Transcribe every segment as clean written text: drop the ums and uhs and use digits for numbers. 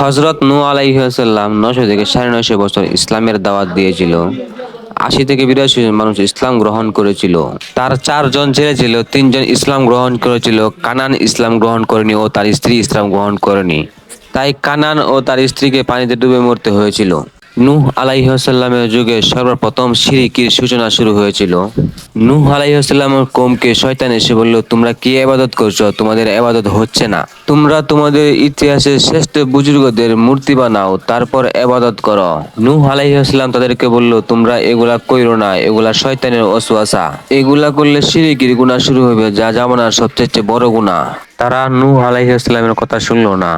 হযরত নূহ আলাইহিস সালাম ৯০০ থেকে ৯৫০ বছর ইসলামের দাওয়াত দিয়েছিল। ৮০ থেকে ৮২ জন মানুষ ইসলাম গ্রহণ করেছিল। তার ৪ জন ছেলে ছিল, ৩ জন ইসলাম গ্রহণ করেছিল, কানান ইসলাম গ্রহণ করেনি ও তার স্ত্রী ইসলাম গ্রহণ করেনি। তাই কানান ও তার স্ত্রীকে পানিতে ডুবে মরতে হয়েছিল। নূহ আলাইহিস সালামের যুগে সর্বপ্রথম শিরকির সূচনা শুরু হয়েছিল। নূহ আলাইহিস সালামের কওমকে শয়তান এসে বলল, তোমরা কি ইবাদত করছো? তোমাদের ইবাদত হচ্ছে না। তোমরা তোমাদের ইতিহাসের শ্রেষ্ঠ বুজুর্গদের মূর্তি বানাও, তারপর ইবাদত করো। নূহ আলাইহিস সালাম তাদেরকে বলল, তোমরা এগুলা কইরো না, এগুলা শয়তানের ওয়াসওয়াসা। এগুলা করলে শিরকির গুনাহ শুরু হবে, যা জামানার সবচেয়ে বড় গুনাহ। তারা নূহ আলাইহিস সালামের কথা শুনল না।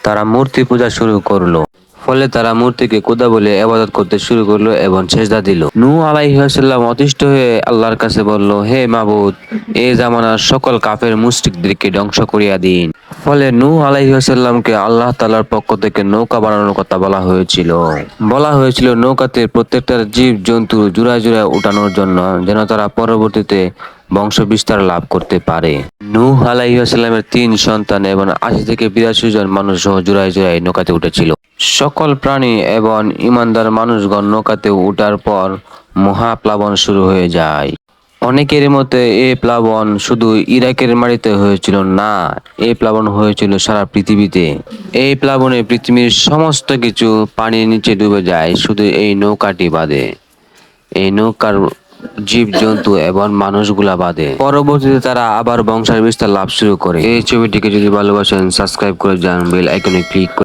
তারা মূর্তি পূজা শুরু করলো। ফলে তারা মূর্তিকে খোদা বলে ইবাদত করতে শুরু করলো এবং সেজদা দিল। নূহ আলাইহিস সালাম অতিষ্ঠ হয়ে আল্লাহর কাছে বলল, হে মাবুদ, এই জামানার সকল কাফের মুশরিকদেরকে ধ্বংস করিয়া দিন। ফলে নূহ আলাইহিস সালামকে আল্লাহ তাআলার পক্ষ থেকে নৌকা বানানোর কথা বলা হয়েছিল। নৌকাতে প্রত্যেকটা জীব জন্তু জোড়ায় জোড়ায় উঠানোর জন্য, যেন তারা পরবর্তীতে বংশ বিস্তার লাভ করতে পারে। নূহ আলাইহিস সালামের ৩ সন্তান এবং ৮০ থেকে ৮২ জন মানুষ সহ জোড়ায় জোড়ায় নৌকাতে উঠেছিল। সকল প্রাণী এবং ঈমানদার মানুষগণ নৌকাতে উঠার পর মহাপ্লাবন শুরু হয়ে যায়। অনেকের মতে এই প্লাবন শুধু ইরাকের মাটিতে হয়েছিল না, এই প্লাবন হয়েছিল সারা পৃথিবীতে। এই প্লাবনে পৃথিবীর সমস্ত কিছু পানির নিচে ডুবে যায়, শুধু এই নৌকাটি বাদে। এই নৌকার জীবজন্তু এবং মানুষগুলা বাদে। পরবর্তীতে তারা আবার বংশের বিস্তার লাভ শুরু করে। এই ছবিটিকে যদি ভালোবাসেন, সাবস্ক্রাইব করে যান, বেল আইকনে ক্লিক করে